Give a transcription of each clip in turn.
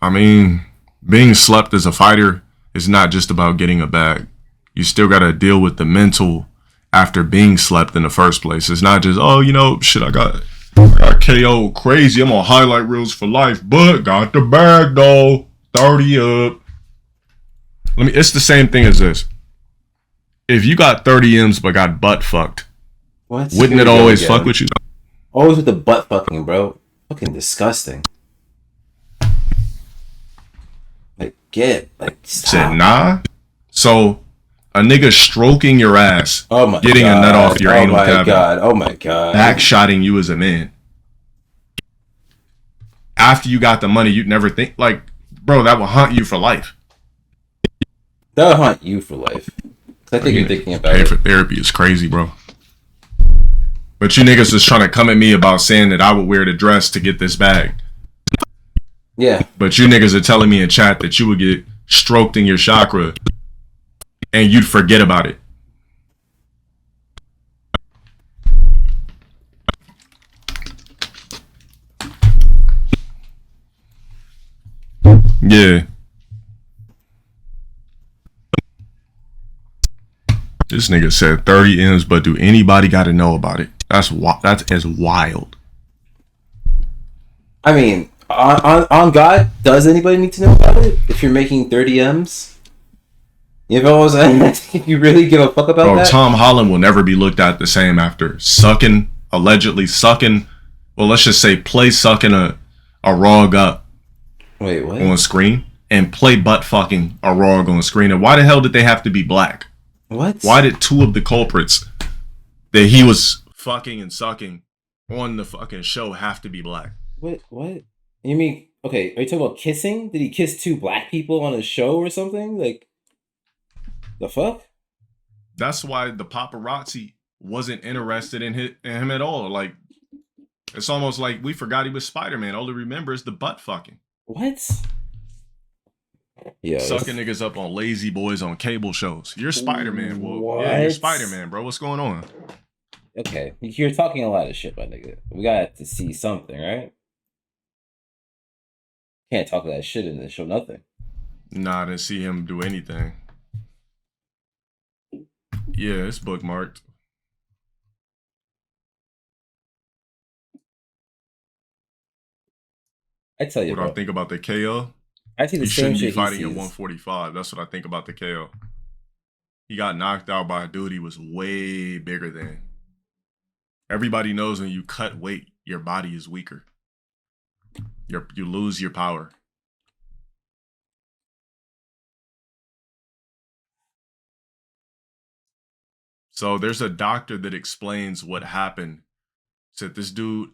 I mean, being slept as a fighter is not just about getting a bag. You still got to deal with the mental after being slept in the first place. It's not just, oh, you know, shit, I got KO crazy. I'm on highlight reels for life, but got the bag though. 30 up. It's the same thing as this. If you got 30 M's but got butt fucked, What? wouldn't it always fuck with you? Always with the butt fucking, bro. Fucking disgusting. Like, stop. Said, nah. So, a nigga stroking your ass, Oh my getting god. a nut off your anal cavity, Oh my god. backshotting you as a man. After you got the money, you'd never think, like, bro, that will haunt you for life. That'll haunt you for life. I think you're thinking about pay it. for therapy is crazy, bro. But you niggas is trying to come at me about saying that I would wear the dress to get this bag. Yeah. But you niggas are telling me in chat that you would get stroked in your chakra and you'd forget about it. Yeah. This nigga said 30 M's, but do anybody got to know about it? That's as wild. I mean, on God, does anybody need to know about it? If you're making 30 M's? You know what I'm saying? You really give a fuck about that? Tom Holland will never be looked at the same after allegedly sucking, well, let's just say play sucking a rog up. Wait, what? On screen and play butt fucking a rog on screen. And why the hell did they have to be black? What? Why did two of the culprits that he was fucking and sucking on the fucking show have to be black? What? You mean, okay, are you talking about kissing? Did he kiss two black people on a show or something? Like, the fuck? That's why the paparazzi wasn't interested in him at all. Like, it's almost like we forgot he was Spider-Man. All he remembers the butt fucking. What? Yeah, sucking niggas up on lazy boys on cable shows. You're Spider-Man. Well, What? yeah, you're Spider-Man, bro. What's going on? Okay, you're talking a lot of shit, my nigga. We got to see something, right? Can't talk that shit in this show, nothing. Nah, I didn't see him do anything. Yeah, it's bookmarked. I tell you, what bro. I think about the KO. I see the he same shouldn't shit be fighting he at sees. 145. That's what I think about the KO. He got knocked out by a dude he was way bigger than. Everybody knows when you cut weight, your body is weaker. You lose your power. So there's a doctor that explains what happened. Said this dude,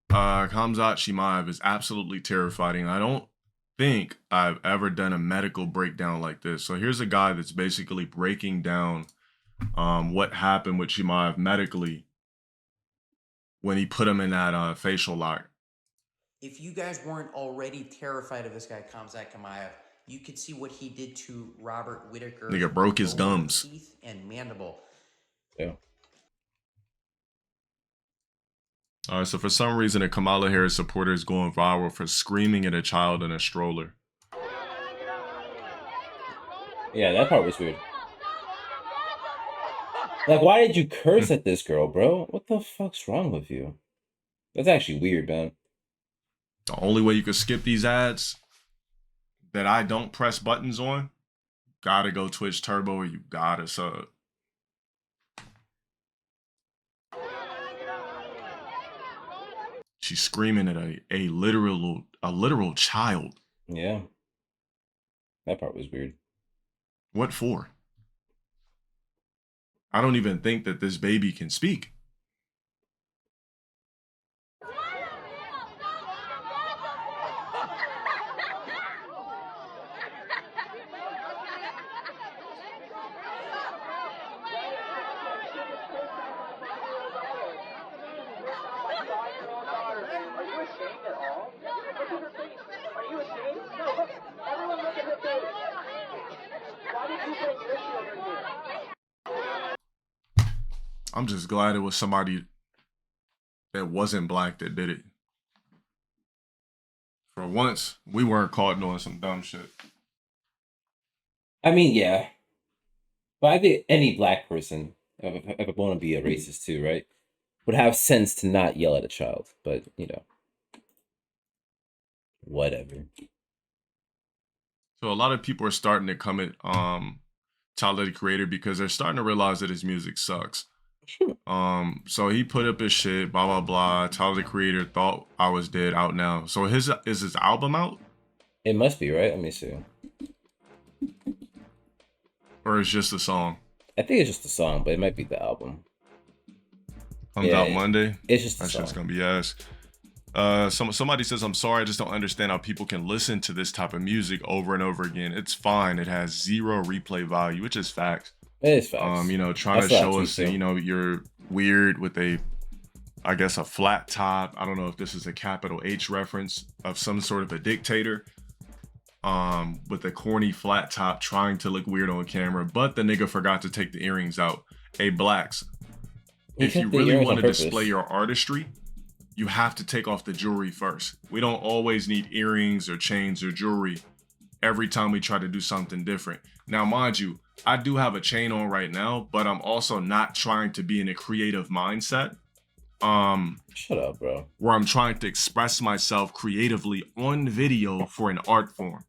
Khamzat Chimaev, is absolutely terrifying. I don't think I've ever done a medical breakdown like this. So here's a guy that's basically breaking down what happened with Chimaev medically when he put him in that facial lock. If you guys weren't already terrified of this guy, Khamzat Chimaev, you could see what he did to Robert Whittaker. Nigga broke his gums. Teeth and mandible. Yeah. All right, so for some reason, a Kamala Harris supporter is going viral for screaming at a child in a stroller. Yeah, that part was weird. Like, why did you curse at this girl, bro? What the fuck's wrong with you? That's actually weird, man. The only way you can skip these ads that I don't press buttons on, gotta go Twitch Turbo or you gotta sub. She's screaming at a literal child. Yeah. That part was weird. What for? I don't even think that this baby can speak. I'm just glad it was somebody that wasn't black that did it. For For once, we weren't caught doing some dumb shit. I mean, yeah. But I think any black person, if I want to be a racist too, right, would have sense to not yell at a child. But, you know, whatever. So a lot of people are starting to come at Tyler the Creator because they're starting to realize that his music sucks. So he put up his shit, blah blah blah. Tyler the Creator thought I was dead out now. So is his album out? It must be, right? Let me see. Or it's just a song? I think it's just a song, but it might be the album. Comes out Monday. It's just a that song. shit's gonna be ass. Somebody says, I'm sorry, I just don't understand how people can listen to this type of music over and over again. It's fine. It has zero replay value, which is facts. It is facts. You know, trying to show us that, you know, you're weird with I guess a flat top. I don't know if this is a capital H reference of some sort of a dictator. With a corny flat top trying to look weird on camera, but the nigga forgot to take the earrings out. Hey, blacks, if you really want to display your artistry, you have to take off the jewelry first. We don't always need earrings or chains or jewelry every time we try to do something different. Now, mind you, I do have a chain on right now, but I'm also not trying to be in a creative mindset. Shut up, bro. Where I'm trying to express myself creatively on video for an art form.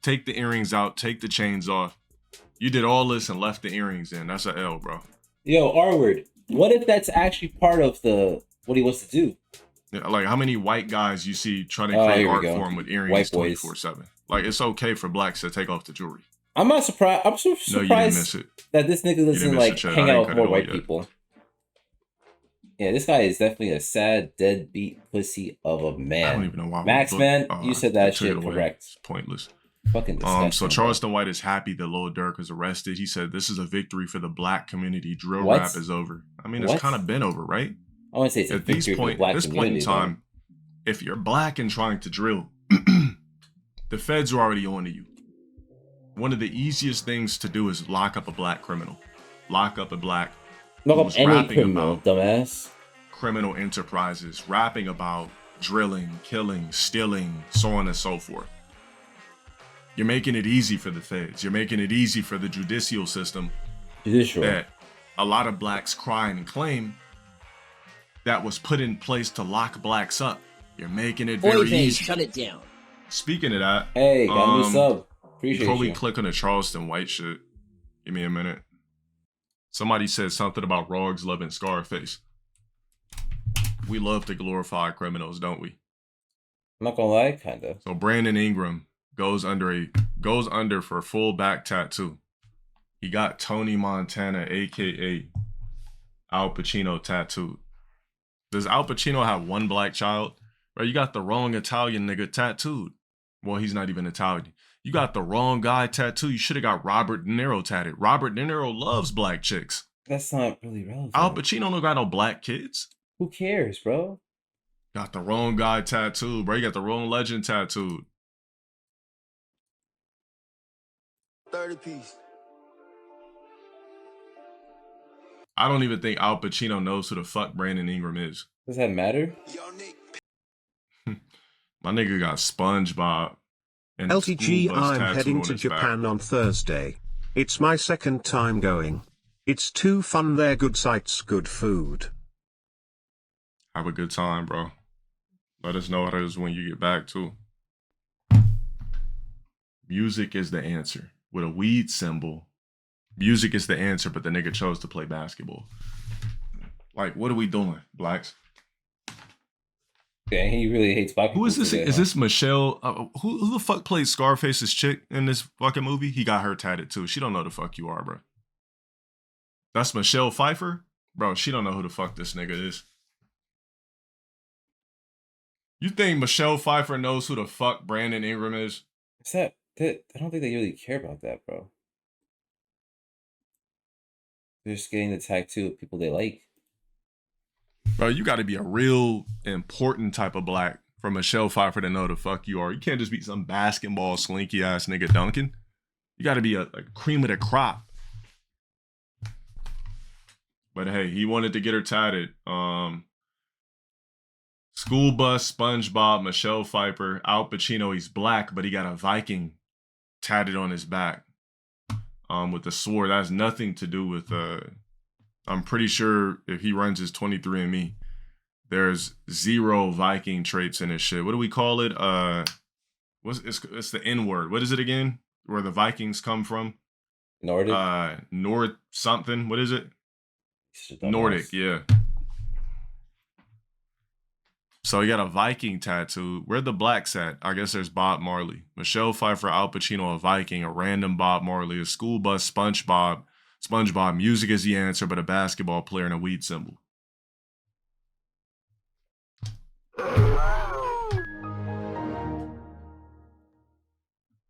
Take the earrings out, take the chains off. You did all this and left the earrings in. That's a L, bro. Yo, R-word. What if that's actually part of what he wants to do? Like, how many white guys you see trying to create art form with earrings 24/7? Like, it's okay for blacks to take off the jewelry. I'm not surprised. I'm so No, you didn't surprised miss it. that this nigga doesn't like hang out with more white yet. people. Yeah, this guy is definitely a sad, deadbeat pussy of a man. I don't even know why. Max, man, you said that shit correct. It's pointless. Fucking disgusting. So Charleston White is happy that Lil Durk was arrested. He said, "This is a victory for the black community. Drill rap is over." I mean, it's kind of been over, right? I want to say it's a victory for the black community. At this point in time, if you're black and trying to drill, the feds are already on to you. One of the easiest things to do is lock up a black criminal. Lock up a black. Lock up any criminal, dumbass. Criminal enterprises, rapping about drilling, killing, stealing, so on and so forth. You're making it easy for the feds. You're making it easy for the judicial system. That a lot of blacks cry and claim that was put in place to lock blacks up. You're making it very easy. Shut it down. Speaking of that, hey, got a new sub. Appreciate before we you. click on the Charleston White shit, give me a minute. Somebody said something about Rogues loving Scarface. We love to glorify criminals, don't we? I'm not gonna lie, kinda. So Brandon Ingram goes under for full back tattoo. He got Tony Montana, aka Al Pacino, tattooed. Does Al Pacino have one black child? Bro, you got the wrong Italian nigga tattooed. Well, he's not even Italian. You got the wrong guy tattooed. You should have got Robert De Niro tattooed. Robert De Niro loves black chicks. That's not really relevant. Al Pacino don't got no black kids. Who cares, bro? Got the wrong guy tattooed, bro. You got the wrong legend tattooed. 30 piece. I don't even think Al Pacino knows who the fuck Brandon Ingram is. Does that matter? My nigga got SpongeBob. And LTG, I'm heading to Japan on Thursday. It's my second time going. It's too fun there, good sights, good food. Have a good time, bro. Let us know how it is when you get back, too. Music is the answer. With a weed symbol, music is the answer, but the nigga chose to play basketball. Like, what are we doing, blacks? Okay, he really hates black people. Who is this? Is this Michelle? Who the fuck played Scarface's chick in this fucking movie? He got her tatted too. She don't know who the fuck you are, bro. That's Michelle Pfeiffer? Bro, she don't know who the fuck this nigga is. You think Michelle Pfeiffer knows who the fuck Brandon Ingram is? I don't think they really care about that, bro. They're just getting the tattoo of people they like. Bro, you got to be a real important type of black for Michelle Pfeiffer to know who the fuck you are. You can't just be some basketball slinky ass nigga dunking. You got to be a cream of the crop. But hey, he wanted to get her tatted. School Bus, SpongeBob, Michelle Pfeiffer, Al Pacino. He's black, but he got a Viking tatted on his back. With the sword. That has nothing to do with. I'm pretty sure if he runs his 23andMe, there's 0 Viking traits in his shit. What do we call it? It's the N word. What is it again? Where the Vikings come from? Nordic. North something. What is it? Nordic. Yeah. So he got a Viking tattoo. Where the blacks at? I guess there's Bob Marley. Michelle Pfeiffer, Al Pacino, a Viking, a random Bob Marley, a school bus, SpongeBob. SpongeBob, music is the answer, but a basketball player and a weed symbol.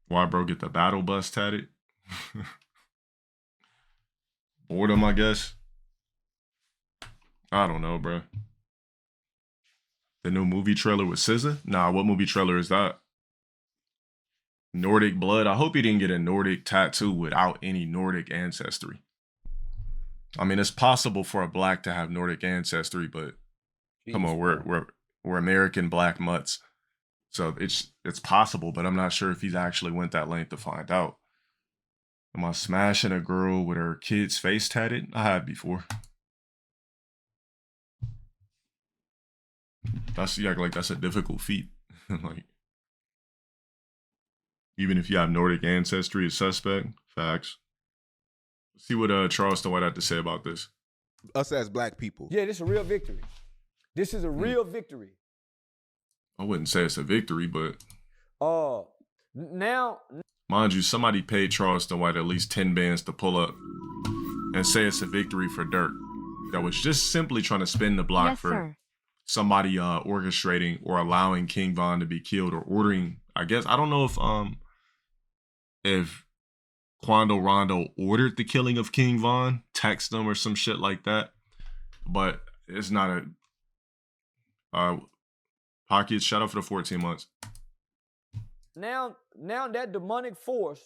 Why, bro, get the battle bus tatted? Boredom, I guess. I don't know, bro. The new movie trailer with SZA? Nah, what movie trailer is that? Nordic blood. I hope he didn't get a Nordic tattoo without any Nordic ancestry. I mean, it's possible for a black to have Nordic ancestry, but come on, we're American black mutts. So it's possible, but I'm not sure if he's actually went that length to find out. Am I smashing a girl with her kid's face tatted? I have before. You act like that's a difficult feat. Like, even if you have Nordic ancestry as suspect, facts. Let's see what Charleston White had to say about this. Us as black people. Yeah, this is a real victory. This is a real victory. I wouldn't say it's a victory, but now, mind you, somebody paid Charleston White at least 10 bands to pull up and say it's a victory for Dirk. That was just simply trying to spin the block for somebody orchestrating or allowing King Von to be killed or ordering. I guess I don't know if Quando Rondo ordered the killing of King Von, text them or some shit like that. But it's not a Pockets, shout out for the 14 months. Now that demonic force,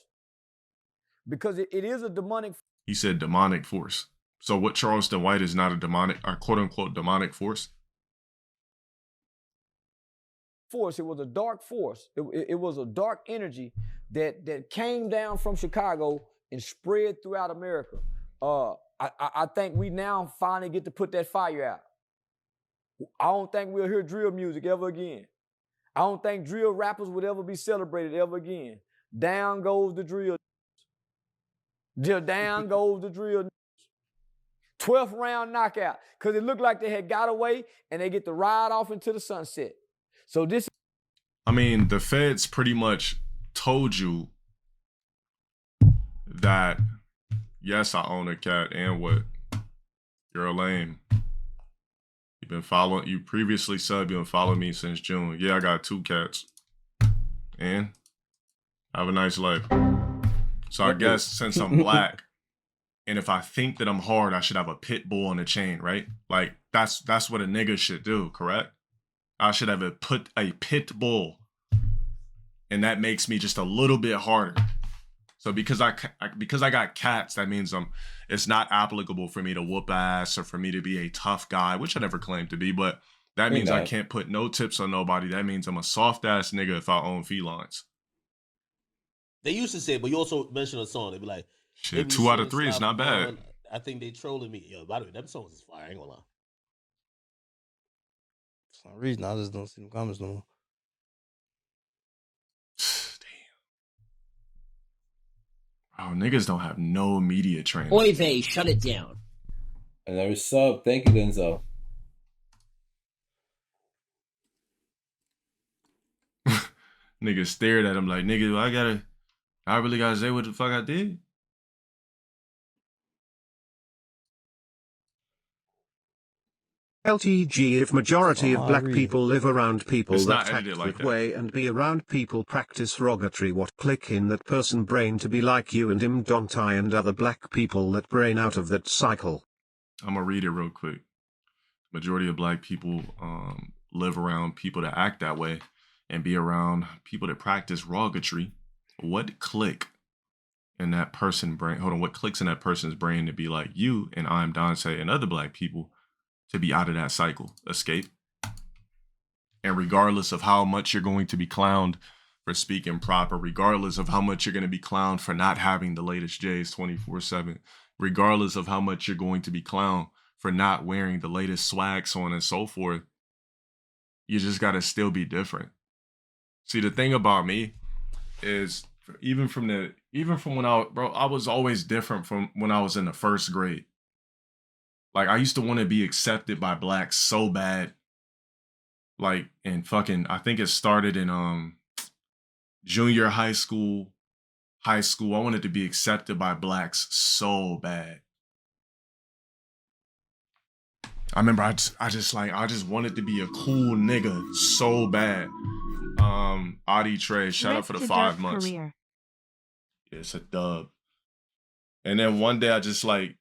because it is a demonic. He said demonic force. So what, Charleston White is not a demonic or quote unquote demonic force? It was a dark force. It was a dark energy that came down from Chicago and spread throughout America. I think we now finally get to put that fire out. I don't think we'll hear drill music ever again. I don't think drill rappers would ever be celebrated ever again. Down goes the drill. Down goes the drill. 12th round knockout. Because it looked like they had got away and they get to ride off into the sunset. So this. I mean, the feds pretty much told you that, yes, I own a cat, and what? You're a lame. You previously said you've been following me since June. Yeah, I got 2 cats. And have a nice life. So I guess since I'm black, and if I think that I'm hard, I should have a pit bull on a chain, right? Like that's what a nigga should do, correct? I should have a pit bull, and that makes me just a little bit harder. So because I got cats, that means it's not applicable for me to whoop ass or for me to be a tough guy, which I never claimed to be. But that means I can't put no tips on nobody. That means I'm a soft ass nigga if I own felines. They used to say, but you also mentioned a song. They'd be like, shit, 2 out of 3 is not bad. I think they trolling me. Yo, by the way, them songs is fire. I ain't gonna lie. For some reason, I just don't see them comments no more. Damn. Oh, niggas don't have no media training. Oy vey, shut it down. Another sub. Thank you, Denzel. Niggas stared at him like, nigga, I really gotta say what the fuck I did? LTG, if majority of black people live around people It's that not edited act like that that. way and be around people practice derogatory, what click in that person brain to be like you and him, don't I, and other black people that brain out of that cycle. I'm gonna read it real quick. Majority of black people live around people that act that way and be around people that practice derogatory. What click in that person's brain? Hold on, what clicks in that person's brain to be like you and I'm Dante and other black people to be out of that cycle? Escape. And regardless of how much you're going to be clowned for speaking proper, regardless of how much you're going to be clowned for not having the latest J's 24/7, regardless of how much you're going to be clowned for not wearing the latest swag, so on and so forth, you just got to still be different. See, the thing about me is even from when I was always different from when I was in the first grade. Like, I used to want to be accepted by blacks so bad. Like, in fucking, I think it started in junior high school. I wanted to be accepted by blacks so bad. I remember I just wanted to be a cool nigga so bad. Adi Trey, shout out for the 5 months. Career. Yeah, it's a dub. And then one day I was just like,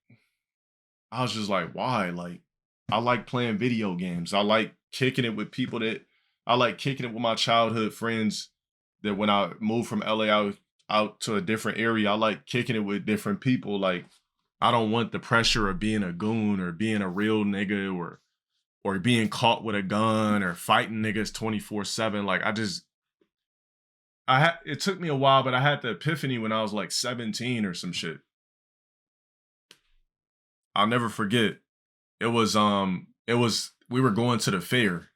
why? Like, I like playing video games. I like kicking it with people I like kicking it with my childhood friends that when I moved from LA out to a different area, I like kicking it with different people. Like, I don't want the pressure of being a goon or being a real nigga or being caught with a gun or fighting niggas 24/7. Like, it took me a while, but I had the epiphany when I was like 17 or some shit. I'll never forget. We were going to the fair.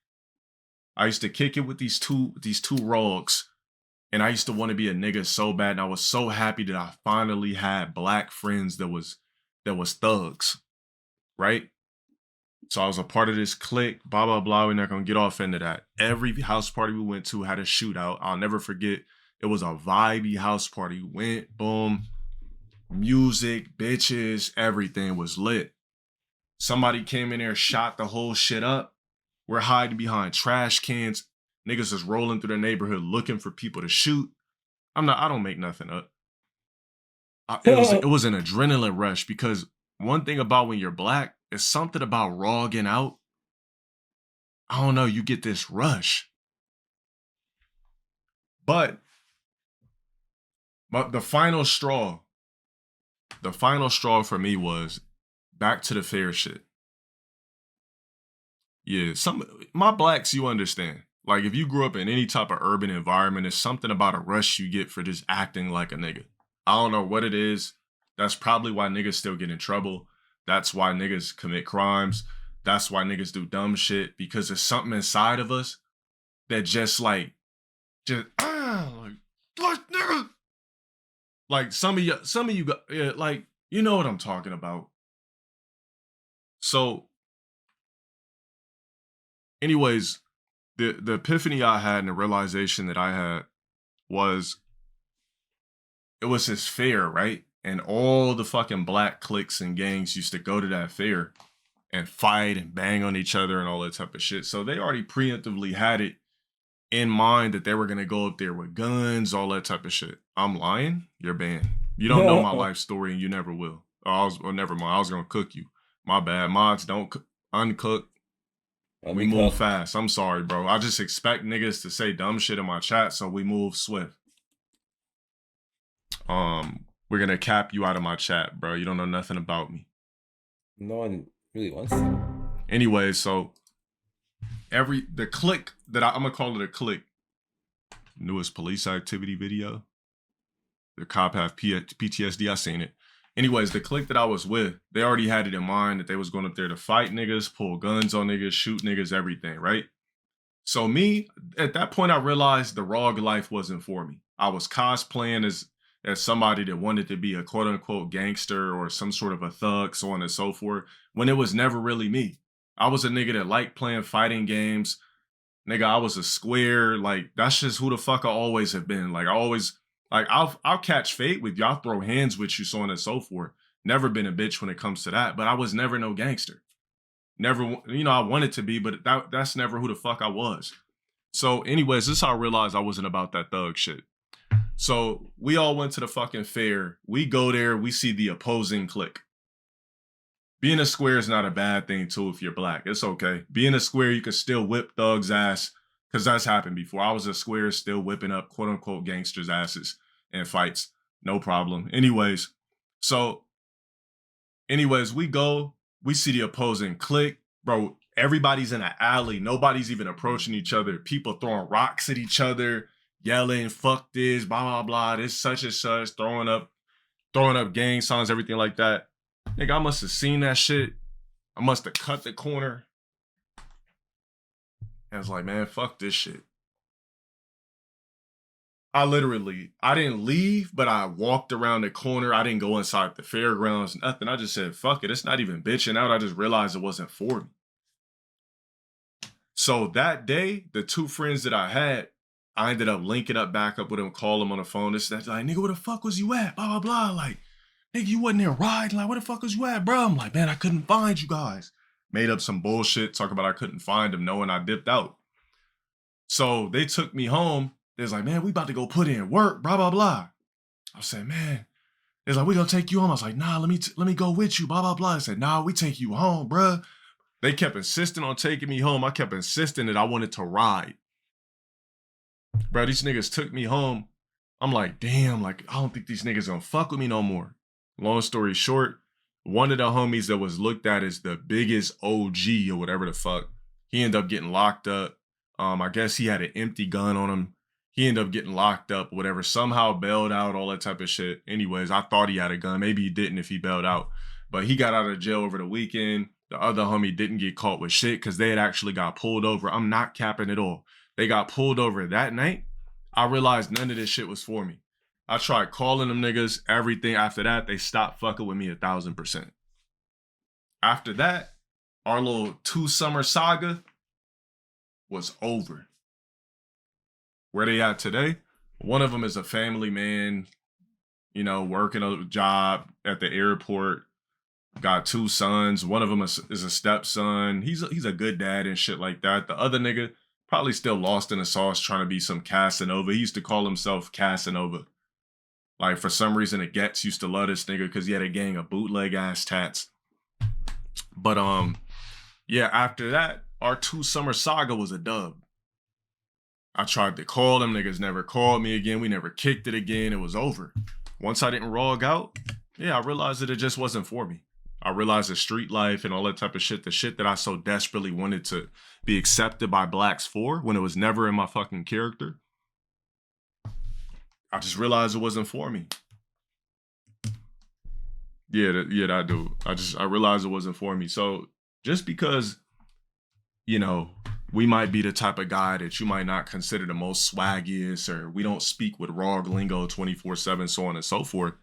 I used to kick it with these two rogues, and I used to want to be a nigga so bad, and I was so happy that I finally had black friends that was thugs, right? So I was a part of this clique, blah, blah, blah. We're not going to get off into that. Every house party we went to had a shootout. I'll never forget. It was a vibey house party. Went, boom, music, bitches, everything was lit. Somebody came in there, shot the whole shit up. We're hiding behind trash cans. Niggas is rolling through the neighborhood looking for people to shoot. I don't make nothing up. It was an adrenaline rush because one thing about when you're black is something about rogging out. I don't know, you get this rush. But the final straw for me was back to the fair shit. Yeah, my blacks, you understand. Like, if you grew up in any type of urban environment, it's something about a rush you get for just acting like a nigga. I don't know what it is. That's probably why niggas still get in trouble. That's why niggas commit crimes. That's why niggas do dumb shit, because there's something inside of us that like nigga. Like some of you yeah, like, you know what I'm talking about. So anyways, the epiphany I had and the realization that I had was it was this fair, right? And all the fucking black cliques and gangs used to go to that fair and fight and bang on each other and all that type of shit. So they already preemptively had it in mind that they were going to go up there with guns, all that type of shit. I'm lying? You're banned. You don't know my life story and you never will. Never mind. I was going to cook you. My bad. Mods, don't uncook. We move fast. I'm sorry, bro. I just expect niggas to say dumb shit in my chat, so we move swift. We're gonna cap you out of my chat, bro. You don't know nothing about me. No one really wants to. Anyway, so the clique that I'm gonna call it a clique. Newest police activity video. The cop have PTSD. I seen it. Anyways, the clique that I was with, they already had it in mind that they was going up there to fight niggas, pull guns on niggas, shoot niggas, everything, right? So me, at that point, I realized the ROG life wasn't for me. I was cosplaying as somebody that wanted to be a quote-unquote gangster or some sort of a thug, so on and so forth, when it was never really me. I was a nigga that liked playing fighting games. Nigga, I was a square. Like, that's just who the fuck I always have been. Like, I'll catch fate with you. I'll throw hands with you, so on and so forth. Never been a bitch when it comes to that, but I was never no gangster. Never, I wanted to be, but that's never who the fuck I was. So anyways, this is how I realized I wasn't about that thug shit. So we all went to the fucking fair. We go there, we see the opposing clique. Being a square is not a bad thing too if you're black. It's okay. Being a square, you can still whip thugs' ass, because that's happened before. I was a square still whipping up quote-unquote gangsters' asses in fights. No problem. Anyways, we go, we see the opposing clique. Bro, everybody's in an alley. Nobody's even approaching each other. People throwing rocks at each other, yelling, fuck this, blah, blah, blah, this such and such, throwing up gang signs, everything like that. Nigga, I must have seen that shit. I must have cut the corner. And I was like, man, fuck this shit. I didn't leave, but I walked around the corner. I didn't go inside the fairgrounds, nothing. I just said, fuck it. It's not even bitching out. I just realized it wasn't for me. So that day, the two friends that I had, I ended up linking up back up with them, call them on the phone. This, that, like, nigga, where the fuck was you at? Blah, blah, blah. Like, nigga, you wasn't there riding. Like, where the fuck was you at, bro? I'm like, man, I couldn't find you guys. Made up some bullshit, talk about I couldn't find them, knowing I dipped out. So they took me home. They was like, man, we about to go put in work, blah, blah, blah. I said, man, they was like, we gonna take you home. I was like, nah, let me go with you, blah, blah, blah. I said, nah, we take you home, bruh. They kept insisting on taking me home. I kept insisting that I wanted to ride. Bro, these niggas took me home. I'm like, damn, like, I don't think these niggas gonna fuck with me no more. Long story short, one of the homies that was looked at as the biggest OG or whatever the fuck, he ended up getting locked up. I guess he had an empty gun on him. He ended up getting locked up, whatever, somehow bailed out, all that type of shit. Anyways, I thought he had a gun. Maybe he didn't if he bailed out. But he got out of jail over the weekend. The other homie didn't get caught with shit because they had actually got pulled over. I'm not capping at all. They got pulled over that night. I realized none of this shit was for me. I tried calling them niggas, everything. After that, they stopped fucking with me 1,000%. After that, our little 2 summer saga was over. Where they at today? One of them is a family man, you know, working a job at the airport. Got 2 sons. One of them is a stepson. He's a good dad and shit like that. The other nigga probably still lost in the sauce trying to be some Casanova. He used to call himself Casanova. Like, for some reason, the Gets used to love this nigga because he had a gang of bootleg ass tats. But yeah, after that, our 2 summer saga was a dub. I tried to call them, niggas never called me again. We never kicked it again. It was over. Once I didn't rog out, yeah, I realized that it just wasn't for me. I realized the street life and all that type of shit, the shit that I so desperately wanted to be accepted by blacks for when it was never in my fucking character. I just realized it wasn't for me. Yeah, that dude. I realized it wasn't for me. So just because, you know, we might be the type of guy that you might not consider the most swaggiest, or we don't speak with raw lingo 24/7, so on and so forth,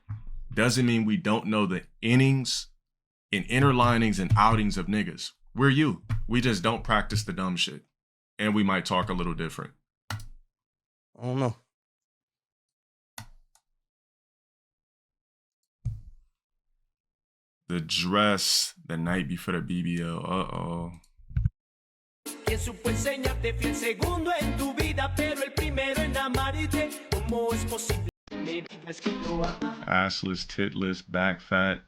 doesn't mean we don't know the innings and inner linings and outings of niggas. We're you. We just don't practice the dumb shit. And we might talk a little different. I don't know. The dress the night before the BBL. Uh-oh. ¿Quién supo enseñarte fui el segundo en tu vida, pero el primero en amarte? ¿Cómo es posible? Me digas que lo amas. Assless, titless, back fat.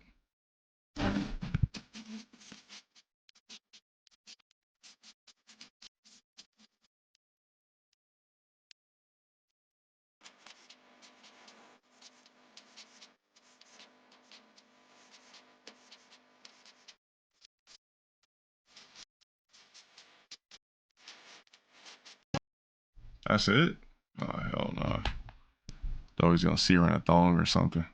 That's it? Oh, hell no. Thought he was gonna see her in a thong or something.